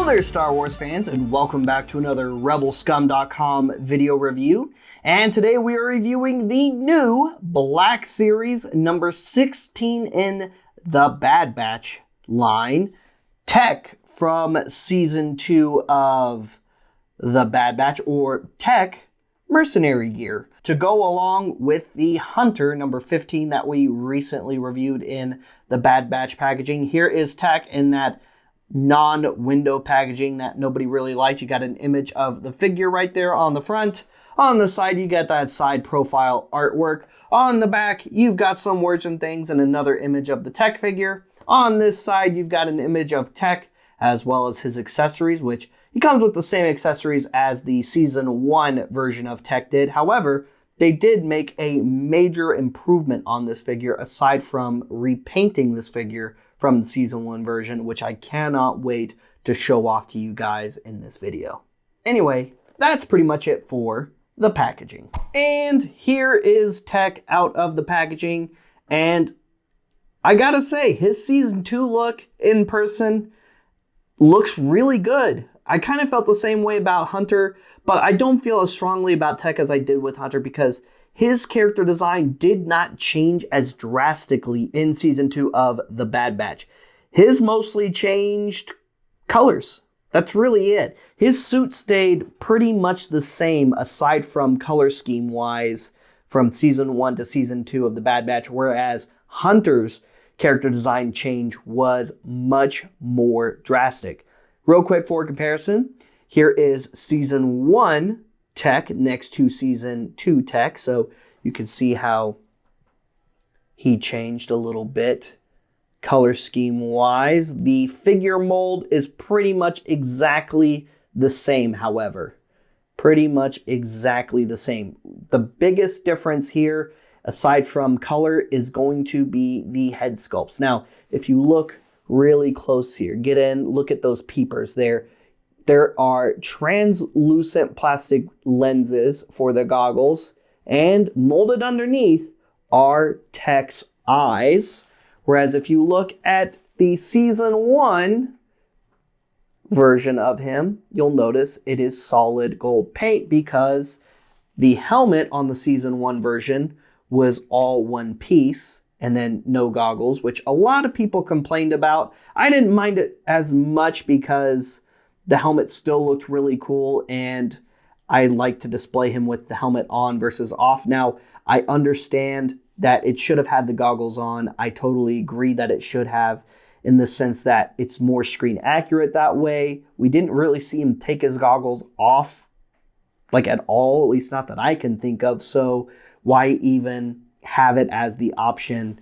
Hello there, Star Wars fans, and welcome back to another RebelScum.com video review. And today we are reviewing the new Black Series number 16 in the Bad Batch line, Tech from Season 2 of the Bad Batch, or Tech Mercenary gear, to go along with the Hunter number 15 that we recently reviewed in the Bad Batch packaging. Here is Tech in that non-window packaging that nobody really liked. You got an image of the figure right there on the front. On the side, you get that side profile artwork. On the back, you've got some words and things and another image of the Tech figure. On this side, you've got an image of Tech as well as his accessories, which he comes with the same accessories as the Season 1 version of Tech did. However, they did make a major improvement on this figure aside from repainting this figure from the Season 1 version, which I cannot wait to show off to you guys in this video. Anyway, that's pretty much it for the packaging. And here is Tech out of the packaging, and I gotta say, his Season 2 look in person looks really good. I kind of felt the same way about Hunter, but I don't feel as strongly about Tech as I did with Hunter because his character design did not change as drastically in Season 2 of the Bad Batch. His mostly changed colors. That's really it. His suit stayed pretty much the same aside from color scheme-wise from Season 1 to Season 2 of the Bad Batch, whereas Hunter's character design change was much more drastic. Real quick for comparison, here is Season 1 Tech next to Season 2 Tech, so you can see how he changed a little bit color scheme wise. The figure mold is pretty much exactly the same, however. Pretty much exactly the same. The biggest difference here, aside from color, is going to be the head sculpts. Now, if you look really close here, get in, look at those peepers there. There are translucent plastic lenses for the goggles, and molded underneath are Tech's eyes. Whereas if you look at the Season 1 version of him, you'll notice it is solid gold paint because the helmet on the Season 1 version was all one piece and then no goggles, which a lot of people complained about. I didn't mind it as much because the helmet still looked really cool, and I like to display him with the helmet on versus off. Now, I understand that it should have had the goggles on. I totally agree that it should have, in the sense that it's more screen accurate that way. We didn't really see him take his goggles off, like at all, at least not that I can think of. So why even have it as the option,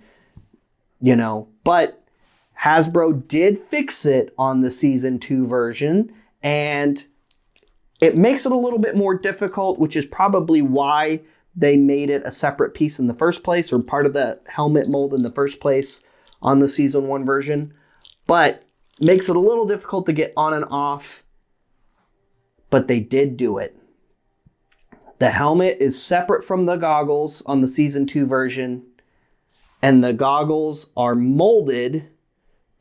you know? But Hasbro did fix it on the Season 2 version, and it makes it a little bit more difficult, which is probably why they made it a separate piece in the first place, or part of the helmet mold in the first place on the Season 1 version. But makes it a little difficult to get on and off, but they did do it. The helmet is separate from the goggles on the Season 2 version, and the goggles are molded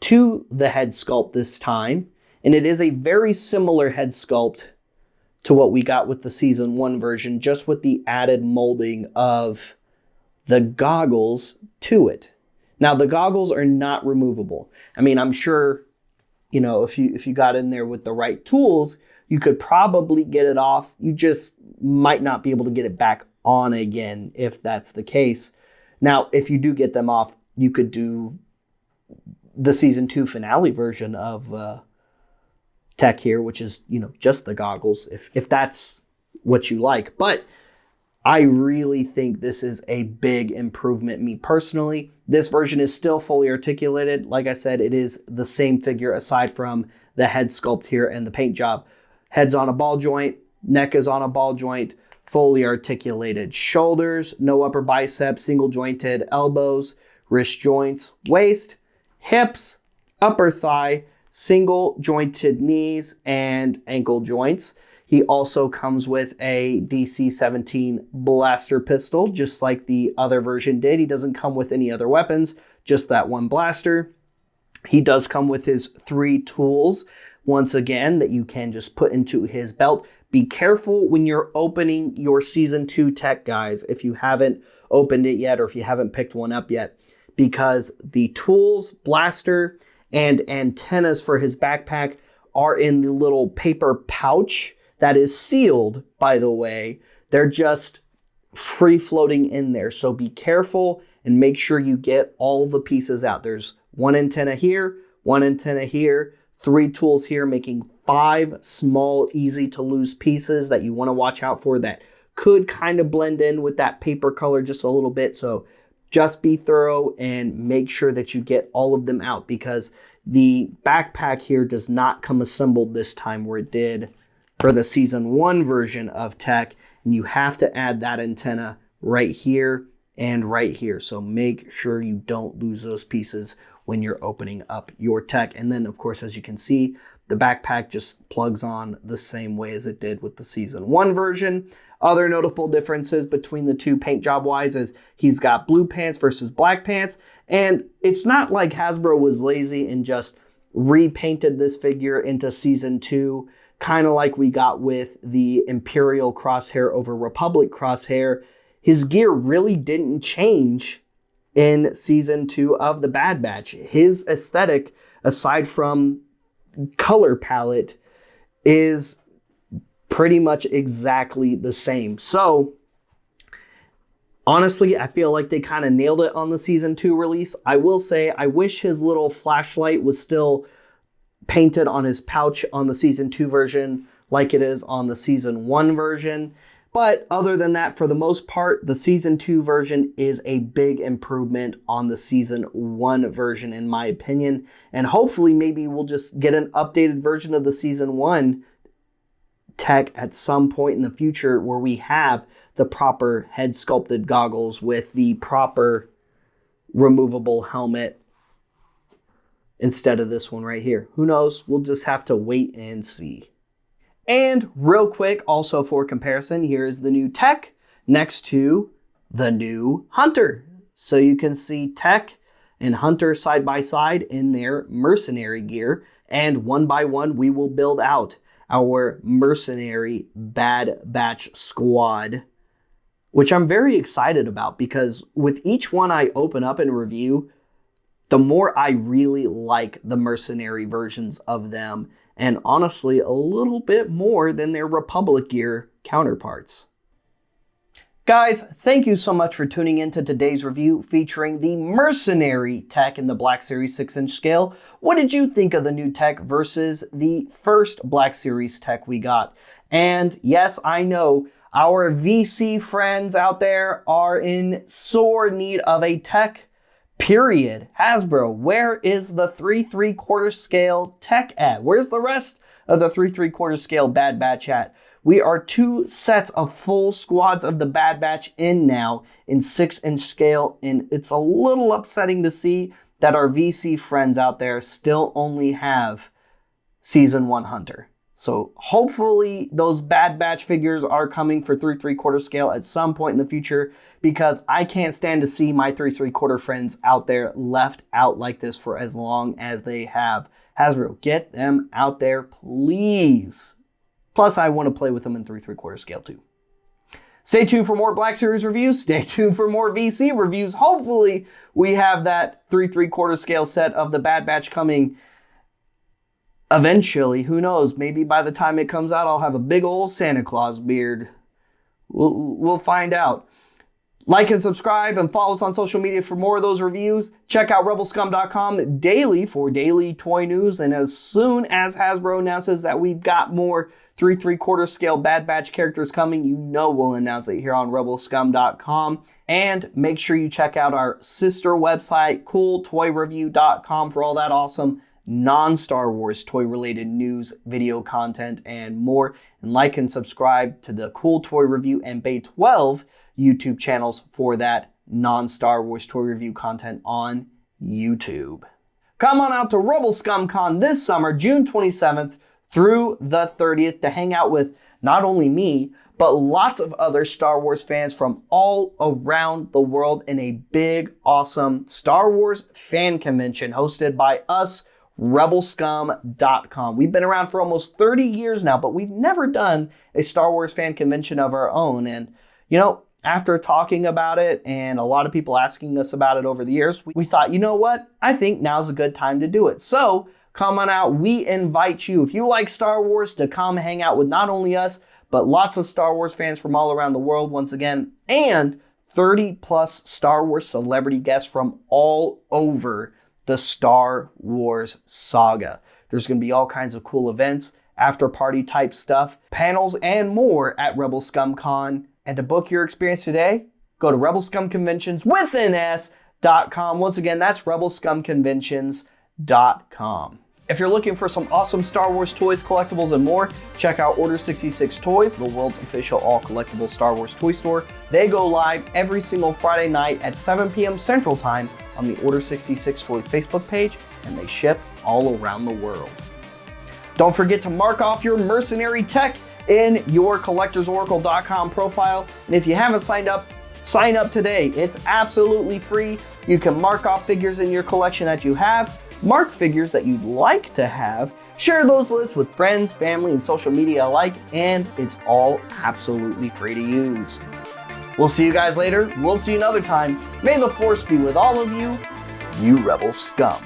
to the head sculpt this time, and it is a very similar head sculpt to what we got with the Season 1 version, just with the added molding of the goggles to it. Now, the goggles are not removable. I mean, I'm sure, you know, if you got in there with the right tools, you could probably get it off. You just might not be able to get it back on again if that's the case. Now, if you do get them off, you could do the Season 2 finale version of Tech here, which is, you know, just the goggles, if that's what you like. But I really think this is a big improvement, me personally. This version is still fully articulated. Like I said, it is the same figure aside from the head sculpt here and the paint job. Head's on a ball joint, neck is on a ball joint, fully articulated shoulders, no upper bicep, single jointed elbows, wrist joints, waist, hips, upper thigh, single jointed knees, and ankle joints. He also comes with a DC-17 blaster pistol, just like the other version did. He doesn't come with any other weapons, just that one blaster. He does come with his 3 tools, once again, that you can just put into his belt. Be careful when you're opening your Season 2 tech, guys, if you haven't opened it yet or if you haven't picked one up yet, because the tools, blaster, and antennas for his backpack are in the little paper pouch that is sealed, by the way. They're just free floating in there. So be careful and make sure you get all the pieces out. There's one antenna here, one antenna here, 3 tools here, making 5 small, easy to lose pieces that you want to watch out for that could kind of blend in with that paper color just a little bit. So just be thorough and make sure that you get all of them out, because the backpack here does not come assembled this time where it did for the Season 1 version of tech. And you have to add that antenna right here and right here. So make sure you don't lose those pieces when you're opening up your tech. And then, of course, as you can see, the backpack just plugs on the same way as it did with the Season 1 version. Other notable differences between the two paint job wise is he's got blue pants versus black pants. And it's not like Hasbro was lazy and just repainted this figure into Season 2, kind of like we got with the Imperial Crosshair over Republic Crosshair. His gear really didn't change in Season 2 of the Bad Batch. His aesthetic, aside from color palette, is pretty much exactly the same. So honestly, I feel like they kind of nailed it on the Season 2 release. I will say, I wish his little flashlight was still painted on his pouch on the Season 2 version like it is on the Season 1 version. But other than that, for the most part, the Season 2 version is a big improvement on the Season 1 version, in my opinion. And hopefully, maybe we'll just get an updated version of the Season 1 tech at some point in the future where we have the proper head sculpted goggles with the proper removable helmet instead of this one right here. Who knows? We'll just have to wait and see. And real quick, also for comparison, here is the new tech next to the new Hunter. So you can see tech and Hunter side by side in their mercenary gear. And one by one, we will build out our Mercenary Bad Batch squad, which I'm very excited about, because with each one I open up and review, the more I really like the Mercenary versions of them, and honestly a little bit more than their Republic gear counterparts. Guys, thank you so much for tuning into today's review featuring the Mercenary tech in the Black Series 6-inch scale. What did you think of the new tech versus the first Black Series tech we got? And yes, I know our VC friends out there are in sore need of a tech, period. Hasbro, where is the 3 3/4 scale tech at? Where's the rest of the 3 3/4 scale Bad Batch at? We are 2 sets of full squads of the Bad Batch in now in 6-inch scale, and it's a little upsetting to see that our VC friends out there still only have Season 1 Hunter. So hopefully those Bad Batch figures are coming for 3 3/4 scale at some point in the future, because I can't stand to see my 3 3/4 friends out there left out like this for as long as they have. Hasbro, get them out there, please. Plus, I want to play with them in 3 3/4 scale too. Stay tuned for more Black Series reviews. Stay tuned for more VC reviews. Hopefully, we have that 3 3/4 scale set of the Bad Batch coming eventually. Who knows? Maybe by the time it comes out, I'll have a big old Santa Claus beard. We'll find out. Like and subscribe and follow us on social media for more of those reviews. Check out rebelscum.com daily for daily toy news. And as soon as Hasbro announces that we've got more 3 3/4 scale Bad Batch characters coming, you know we'll announce it here on rebelscum.com. And make sure you check out our sister website, cooltoyreview.com, for all that awesome non-Star Wars toy-related news, video content, and more. And like and subscribe to the Cool Toy Review and Bay 12 YouTube channels for that non-Star Wars toy review content on YouTube. Come on out to Rebel Scum Con this summer, June 27th through the 30th, to hang out with not only me, but lots of other Star Wars fans from all around the world in a big, awesome Star Wars fan convention hosted by us, rebelscum.com. We've been around for almost 30 years now, but we've never done a Star Wars fan convention of our own. And, you know, after talking about it and a lot of people asking us about it over the years, we thought, you know what? I think now's a good time to do it. So come on out. We invite you, if you like Star Wars, to come hang out with not only us, but lots of Star Wars fans from all around the world once again, and 30 plus Star Wars celebrity guests from all over the Star Wars saga. There's going to be all kinds of cool events, after party type stuff, panels, and more at Rebel Scum Con. And to book your experience today, go to rebelscumconventions.com. Once again, that's rebelscumconventions.com. If you're looking for some awesome Star Wars toys, collectibles, and more, check out Order 66 Toys, the world's official all-collectible Star Wars toy store. They go live every single Friday night at 7 p.m. Central Time on the Order 66 Toys Facebook page, and they ship all around the world. Don't forget to mark off your Mercenary tech in your collectorsoracle.com profile. And if you haven't signed up, sign up today. It's absolutely free. You can mark off figures in your collection that you have, mark figures that you'd like to have, share those lists with friends, family, and social media alike, and it's all absolutely free to use. We'll see you guys later. We'll see you another time. May the Force be with all of you, you Rebel Scum.